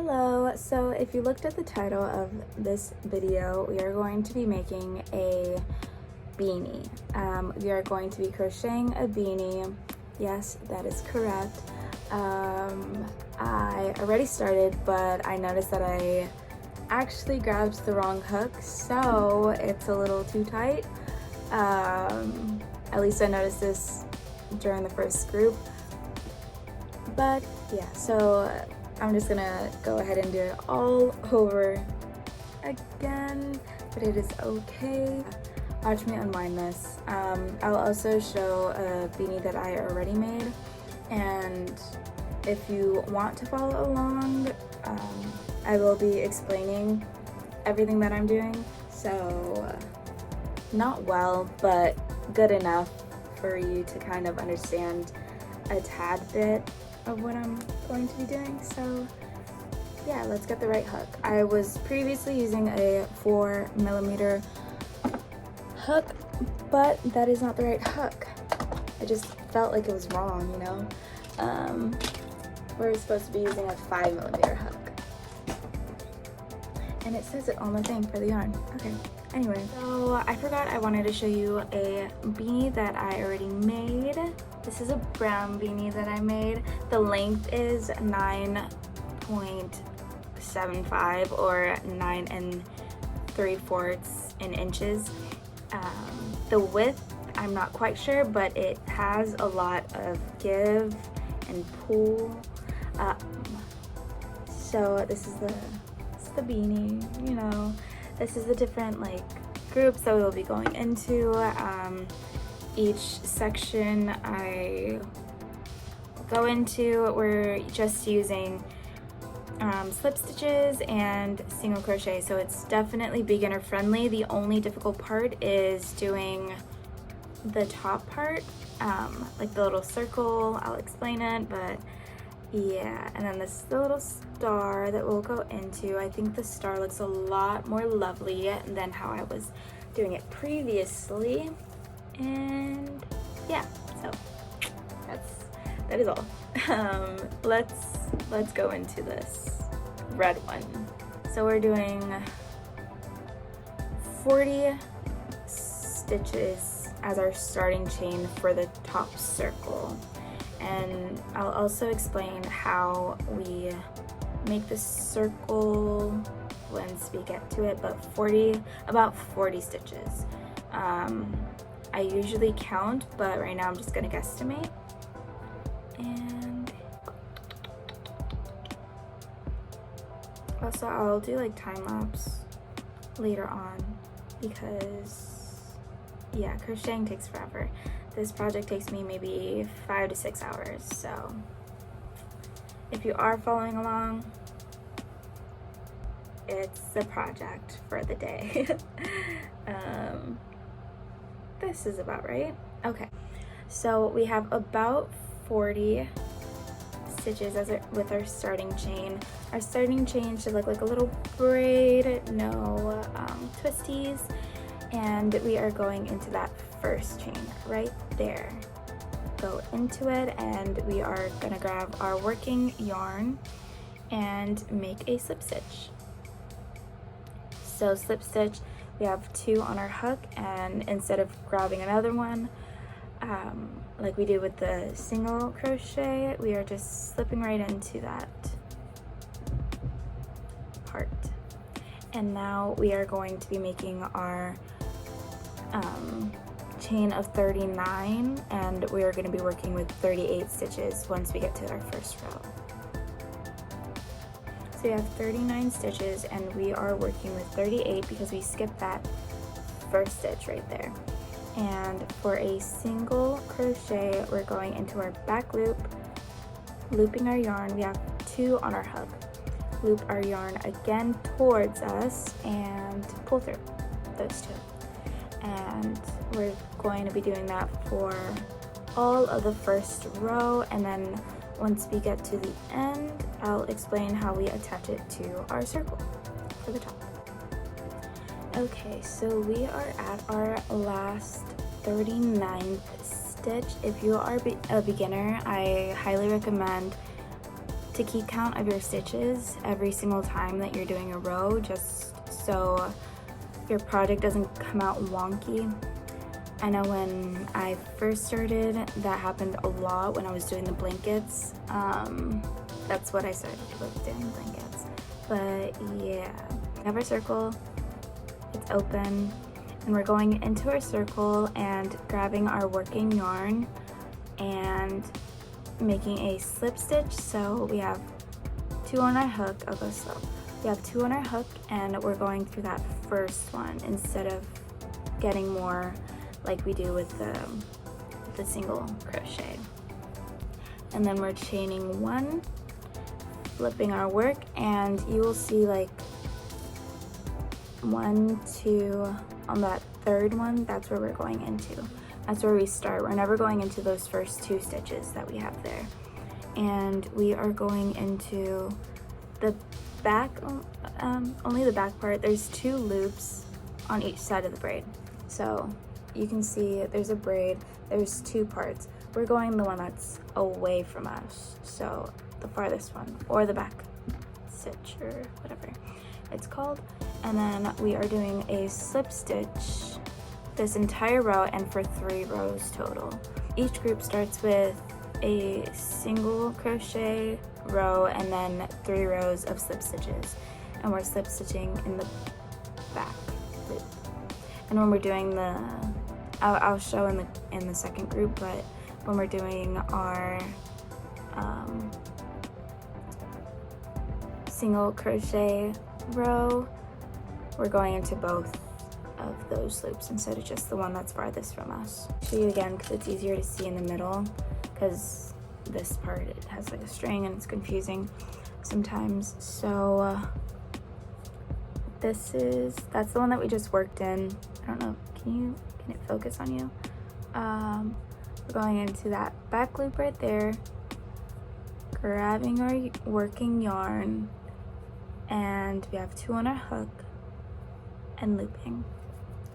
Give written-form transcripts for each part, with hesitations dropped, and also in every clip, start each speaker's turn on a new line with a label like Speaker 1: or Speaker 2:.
Speaker 1: Hello, so if you looked at the title of this video, we are going to be making a beanie. We are going to be crocheting a beanie. Yes, that is correct. I already started, but I noticed that I actually grabbed the wrong hook, so it's a little too tight. At least I noticed this during the first group. But yeah, so I'm just gonna go ahead and do it all over again, but it is okay. Watch me unwind this. I'll also show a beanie that I already made, and if you want to follow along, I will be explaining everything that I'm doing, so not well, but good enough for you to kind of understand a tad bit of what I'm going to be doing. So yeah, let's get the right hook. I was previously using a 4mm hook, but that is not the right hook. I just felt like it was wrong, you know? We're supposed to be using a 5mm hook. And it says it on the thing for the yarn. Okay, anyway. So I forgot I wanted to show you a beanie that I already made. This is a brown beanie that I made. The length is 9.75 or 9 3/4 inches. The width, I'm not quite sure, but it has a lot of give and pull. So this is the beanie, you know. This is the different like groups that we'll be going into. Each section I go into, we're just using slip stitches and single crochet, so it's definitely beginner friendly. The only difficult part is doing the top part, like the little circle. I'll explain it, but yeah. And then this is the little star that we'll go into. I think the star looks a lot more lovely than how I was doing it previously. And yeah, so that is all. Let's go into this red one. So we're doing 40 stitches as our starting chain for the top circle, and I'll also explain how we make the circle once we get to it, but about 40 stitches. I usually count, but right now I'm just gonna guesstimate. And also I'll do like time lapse later on because yeah, crocheting takes forever. This project takes me maybe 5 to 6 hours, so if you are following along, it's the project for the day. This is about right. Okay, so we have about 40 stitches with our starting chain. Our starting chain should look like a little braid, no twisties, and we are going into that first chain right there. Go into it, and we are gonna grab our working yarn and make a slip stitch. So slip stitch, we have 2 on our hook, and instead of grabbing another one like we do with the single crochet, we are just slipping right into that part. And now we are going to be making our chain of 39, and we are going to be working with 38 stitches once we get to our first row. So we have 39 stitches, and we are working with 38 because we skipped that first stitch right there. And for a single crochet, we're going into our back loop, looping our yarn. We have 2 on our hook. Loop our yarn again towards us and pull through those 2. And we're going to be doing that for all of the first row, and then once we get to the end, I'll explain how we attach it to our circle for the top. Okay, so we are at our last 39th stitch. If you are a beginner, I highly recommend to keep count of your stitches every single time that you're doing a row, just so your project doesn't come out wonky. I know when I first started, that happened a lot when I was doing the blankets. That's what I started with, doing blankets. But yeah, we have our circle, it's open, and we're going into our circle and grabbing our working yarn and making a slip stitch. So we have 2 on our hook. I'll go slow. We have 2 on our hook, and we're going through that first one instead of getting more like we do with the single crochet. And then we're chaining 1, flipping our work, and you will see like 1, 2 on that third one. That's where we're going into. That's where we start. We're never going into those first 2 stitches that we have there. And we are going into the back, only the back part. There's 2 loops on each side of the braid. So you can see there's a braid, there's 2 parts. We're going the one that's away from us, so the farthest one, or the back stitch, or whatever it's called. And then we are doing a slip stitch this entire row, and for 3 rows total. Each group starts with a single crochet row and then 3 rows of slip stitches, and we're slip stitching in the back loop. And when we're doing the, I'll show in the second group, but when we're doing our single crochet row, we're going into both of those loops instead of just the one that's farthest from us. I'll show you again because it's easier to see in the middle, because this part, it has like a string and it's confusing sometimes. So that's the one that we just worked in. I don't know, can it focus on you? We're going into that back loop right there, grabbing our working yarn, and we have 2 on our hook and looping.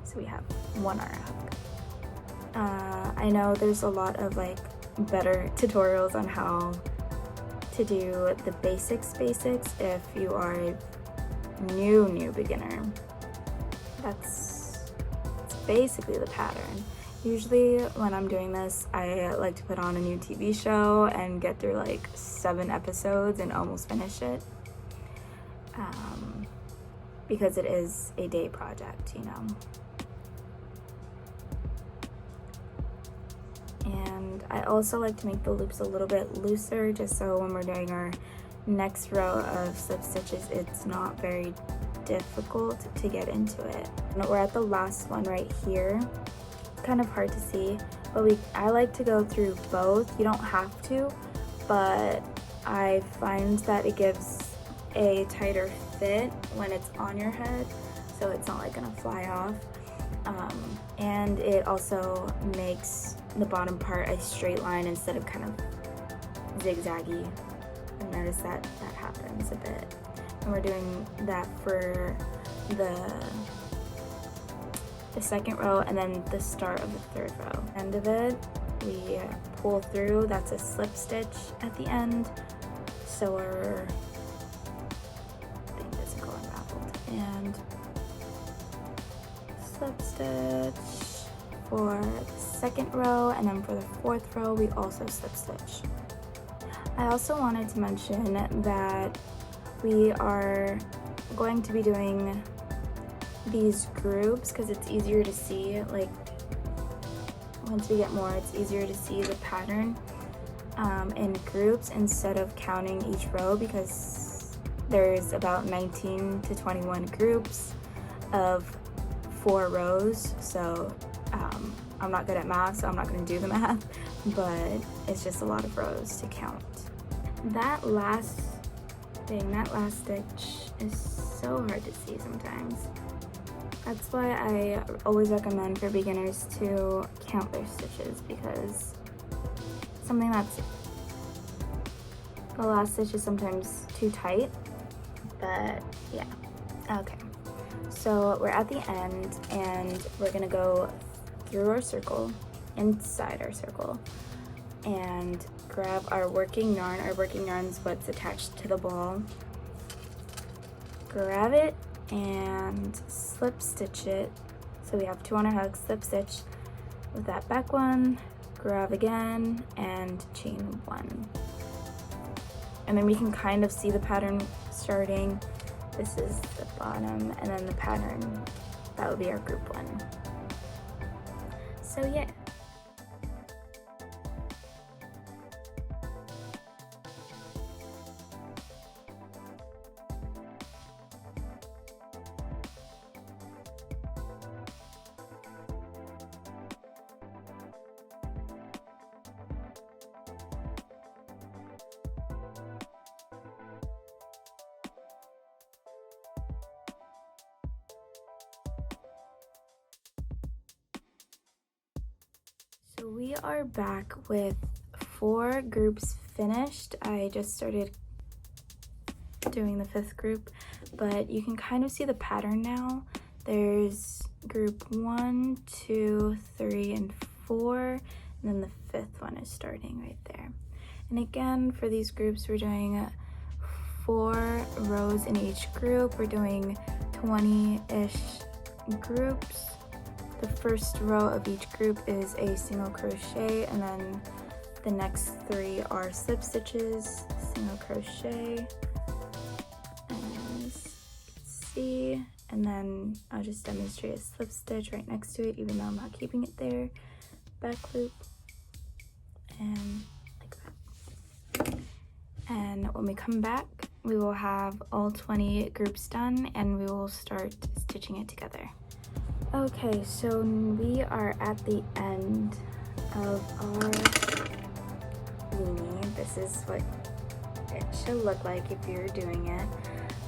Speaker 1: So we have 1 on our hook. I know there's a lot of like better tutorials on how to do the basics if you are a new beginner. That's basically the pattern. Usually when I'm doing this, I like to put on a new TV show and get through like 7 episodes and almost finish it, because it is a day project, you know. And I also like to make the loops a little bit looser, just so when we're doing our next row of slip stitches, it's not very difficult to get into it. And we're at the last one right here. Kind of hard to see, but I like to go through both. You don't have to, but I find that it gives a tighter fit when it's on your head, so it's not like gonna fly off. And it also makes the bottom part a straight line instead of kind of zigzaggy. I notice that happens a bit, and we're doing that for the second row and then the start of the third row. End of it, we pull through. That's a slip stitch at the end, so our thing doesn't go unraveled. And slip stitch for the second row, and then for the 4th row we also slip stitch. I also wanted to mention that we are going to be doing these groups because it's easier to see. Like, once we get more, it's easier to see the pattern in groups instead of counting each row, because there's about 19 to 21 groups of 4 rows. So I'm not good at math, so I'm not going to do the math, but it's just a lot of rows to count. That last stitch is so hard to see sometimes. That's why I always recommend for beginners to count their stitches, because something that's, the last stitch is sometimes too tight, but yeah. Okay, so we're at the end and we're gonna go through our circle, inside our circle, and grab our working yarn. Our working yarn is what's attached to the ball. Grab it and slip stitch it. So we have 2 on our hook, slip stitch with that back one, grab again, and chain 1. And then we can kind of see the pattern starting. This is the bottom, and then the pattern, that would be our group 1. So yeah. So we are back with 4 groups finished. I just started doing the 5th group, but you can kind of see the pattern now. There's group 1, 2, 3, and 4, and then the 5th one is starting right there. And again, for these groups, we're doing 4 rows in each group. We're doing 20-ish groups. The first row of each group is a single crochet, and then the next 3 are slip stitches, single crochet, as you can see, and then I'll just demonstrate a slip stitch right next to it, even though I'm not keeping it there, back loop, and like that. And when we come back, we will have all 20 groups done, and we will start stitching it together. Okay, so we are at the end of our beanie. This is what it should look like if you're doing it.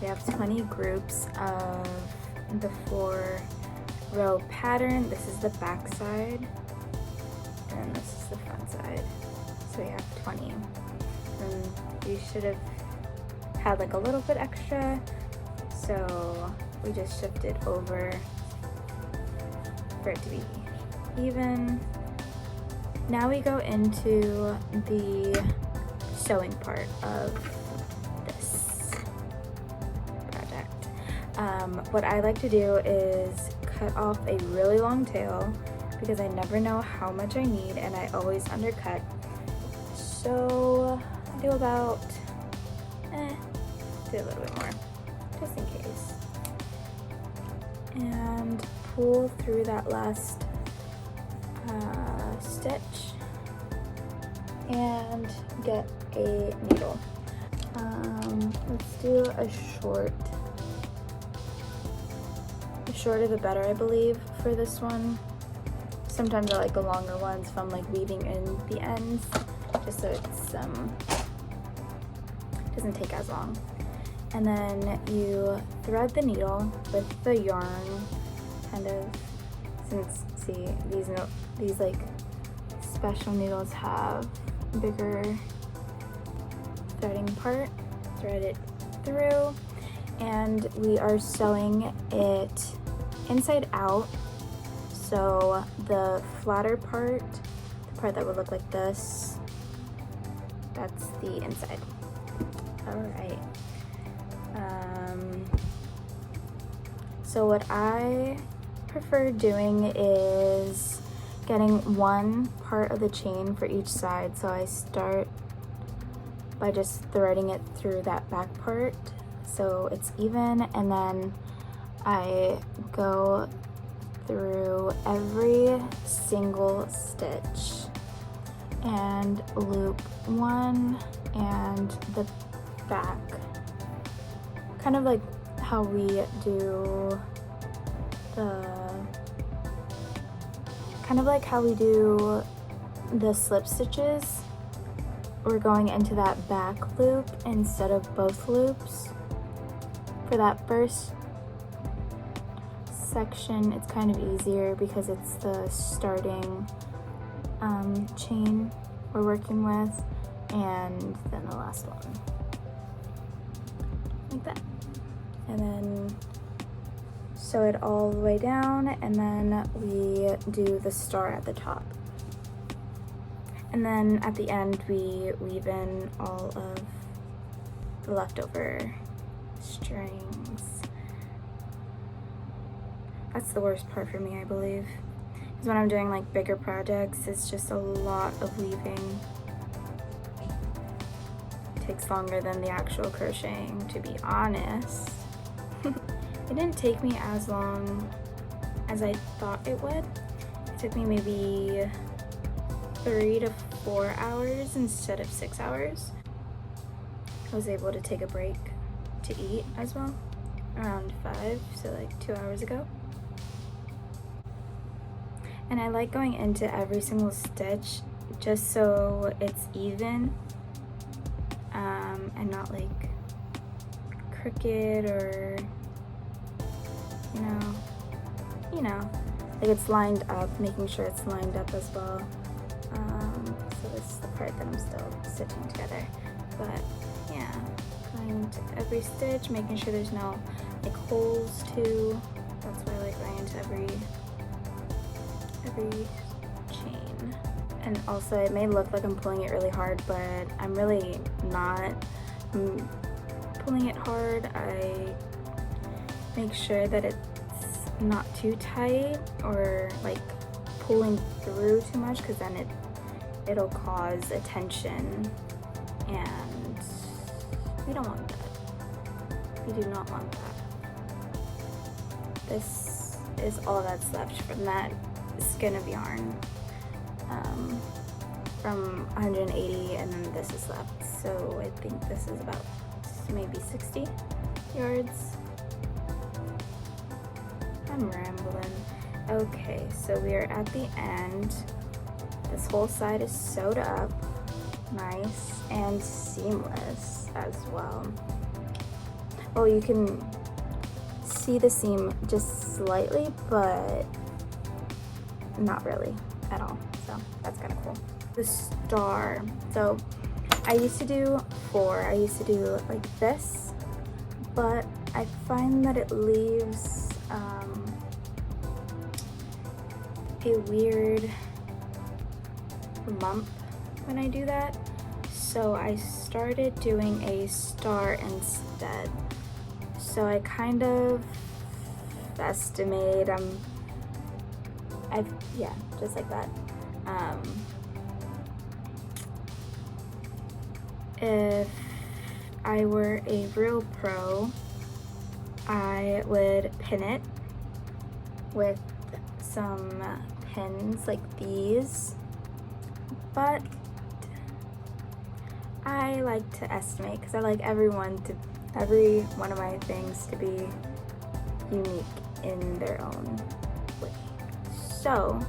Speaker 1: We have 20 groups of the 4-row pattern. This is the back side, and this is the front side. So we have 20. And you should have had like a little bit extra, so we just shifted over for it to be even. Now we go into the sewing part of this project. What I like to do is cut off a really long tail because I never know how much I need and I always undercut. So I do about, do a little bit more, just in case. And pull through that last stitch and get a needle. Let's do a short. The shorter the better, I believe, for this one. Sometimes I like the longer ones if I'm like weaving in the ends, just so it's doesn't take as long. And then you thread the needle with the yarn, kind of, since, see, these like special needles have bigger threading part. Thread it through, and we are sewing it inside out. So the flatter part, the part that would look like this, that's the inside. All right. So what I prefer doing is getting one part of the chain for each side. So I start by just threading it through that back part so it's even, and then I go through every single stitch and loop one and the back, kind of like how we do the slip stitches. We're going into that back loop instead of both loops. For that first section, it's kind of easier because it's the starting chain we're working with, and then the last one, like that. And then sew it all the way down, and then we do the star at the top. And then at the end, we weave in all of the leftover strings. That's the worst part for me, I believe. Because when I'm doing like bigger projects, it's just a lot of weaving. It takes longer than the actual crocheting, to be honest. It didn't take me as long as I thought it would. It took me maybe 3 to 4 hours instead of 6 hours. I was able to take a break to eat as well, around 5, so like 2 hours ago. And I like going into every single stitch just so it's even and not like crooked or you know, like it's lined up, making sure it's lined up as well. So this is the part that I'm still stitching together. But yeah, going into every stitch, making sure there's no like holes too. That's why I like going into every chain. And also it may look like I'm pulling it really hard, but I'm really not pulling it hard. I make sure that it's not too tight or like pulling through too much, because then it'll cause a tension, and we don't want that. We do not want that. This is all that's left from that skin of yarn, from 180, and then this is left. So I think this is about maybe 60 yards. I'm rambling. Okay, so we are at the end. This whole side is sewed up, nice and seamless as well. Oh, you can see the seam just slightly, but not really at all. So that's kind of cool. The star. So I used to do 4. I used to do like this, but I find that it leaves a weird lump when I do that. So I started doing a star instead. So I kind of estimate yeah, just like that. If I were a real pro, I would pin it with some pins like these, but I like to estimate because I like every one of my things to be unique in their own way. So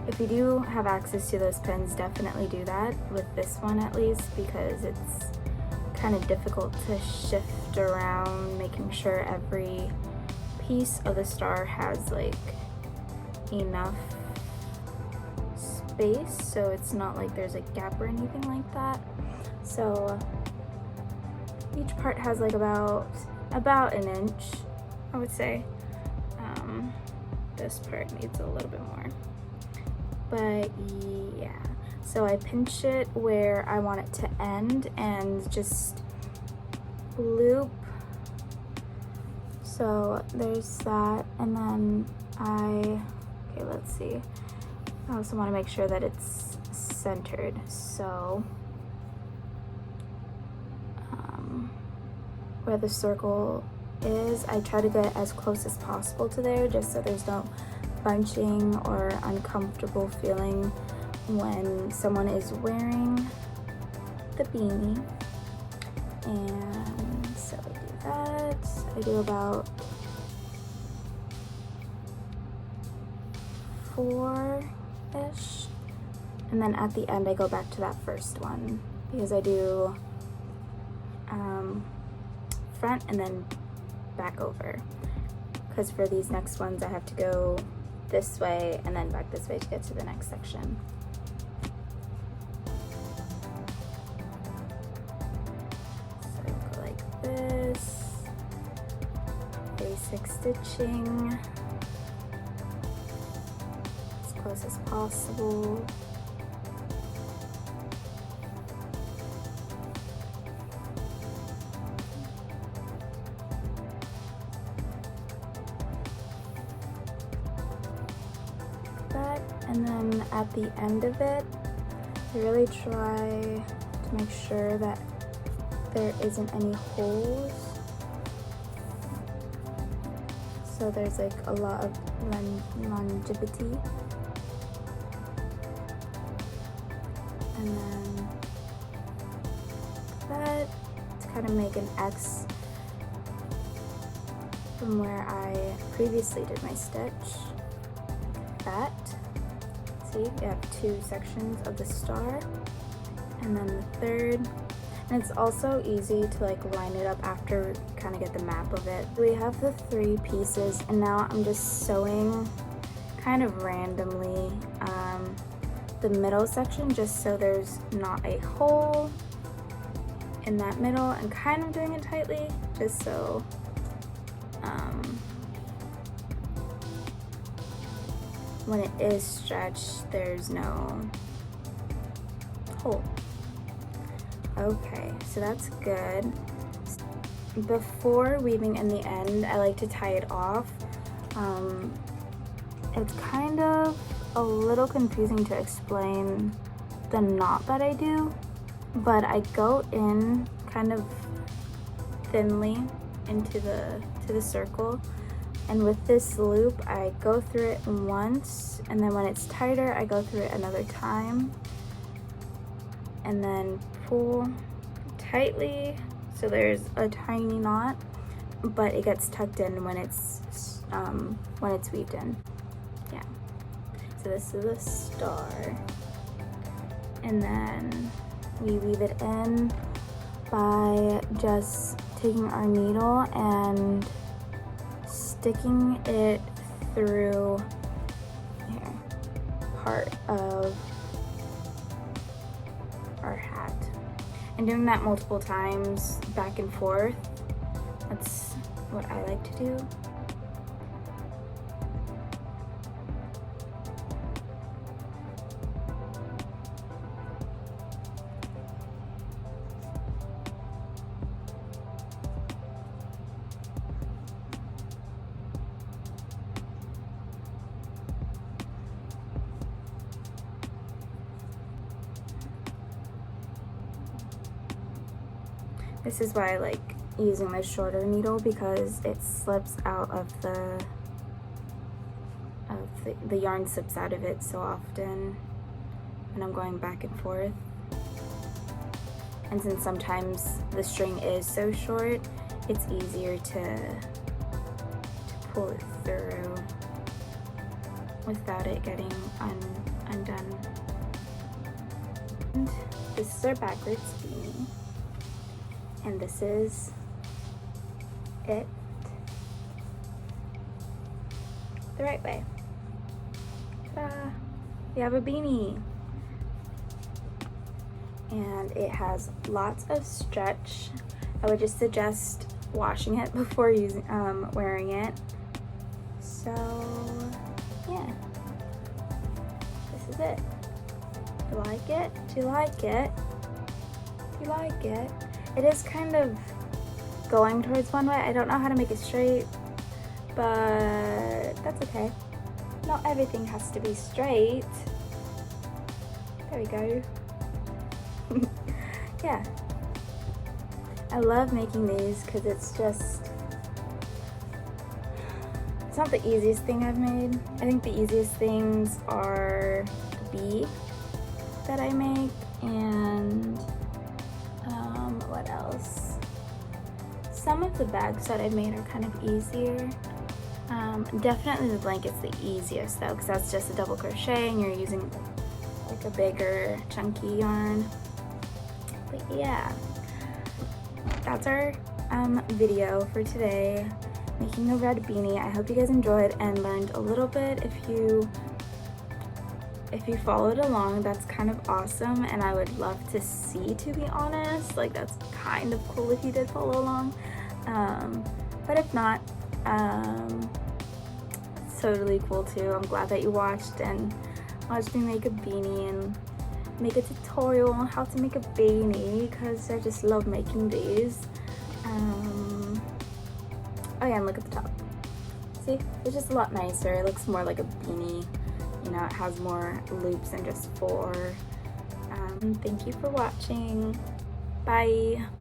Speaker 1: if you do have access to those pins, definitely do that with this one at least, because it's kind of difficult to shift around, making sure every piece of the star has like enough space, so it's not like there's a gap or anything like that. So each part has like about an inch, I would say. This part needs a little bit more, but yeah. So I pinch it where I want it to end and just loop. So there's that, and then okay, let's see. I also want to make sure that it's centered. So where the circle is, I try to get as close as possible to there, just so there's no bunching or uncomfortable feeling when someone is wearing the beanie. And so I do that. I do about 4-ish, and then at the end I go back to that first one, because I do front and then back over, because for these next ones I have to go this way and then back this way to get to the next section. So go like this, basic stitching as close close as possible. That, and then at the end of it, I really try to make sure that there isn't any holes. So there's like a lot of longevity. And then that to kind of make an X from where I previously did my stitch. That. See, you have two sections of the star, and then the third. And it's also easy to like line it up after you kind of get the map of it. We have the 3 pieces, and now I'm just sewing kind of randomly the middle section just so there's not a hole in that middle, and kind of doing it tightly just so when it is stretched there's no hole. Okay, so that's good. Before weaving in the end, I like to tie it off. It's kind of a little confusing to explain the knot that I do, but I go in kind of thinly into the circle, and with this loop I go through it once, and then when it's tighter I go through it another time, and then pull tightly so there's a tiny knot, but it gets tucked in when it's weaved in. Yeah, so this is a star, and then we weave it in by just taking our needle and sticking it through here, part of our hat, and doing that multiple times back and forth. That's what I like to do. This is why I like using my shorter needle, because it slips out of the yarn slips out of it so often when I'm going back and forth. And since sometimes the string is so short, it's easier to pull it through without it getting undone. And this is our backwards beanie. And this is it the right way. Ta-da! We have a beanie. And it has lots of stretch. I would just suggest washing it before wearing it. So yeah, this is it. Do you like it? Do you like it? Do you like it? It is kind of going towards one way. I don't know how to make it straight, but that's okay. Not everything has to be straight. There we go. Yeah. I love making these because it's not the easiest thing I've made. I think the easiest things are the bee that I make, and what else? Some of the bags that I've made are kind of easier. Definitely the blanket's the easiest though, because that's just a double crochet and you're using like a bigger chunky yarn. But yeah, that's our video for today, making a red beanie. I hope you guys enjoyed and learned a little bit. If you followed along, that's kind of awesome, and I would love to see, to be honest. Like, that's kind of cool if you did follow along. But if not, it's totally cool too. I'm glad that you watched, and watch me make a beanie and make a tutorial on how to make a beanie, because I just love making these. Oh yeah, and look at the top. See, it's just a lot nicer. It looks more like a beanie. You know, it has more loops than just four. Thank you for watching. Bye.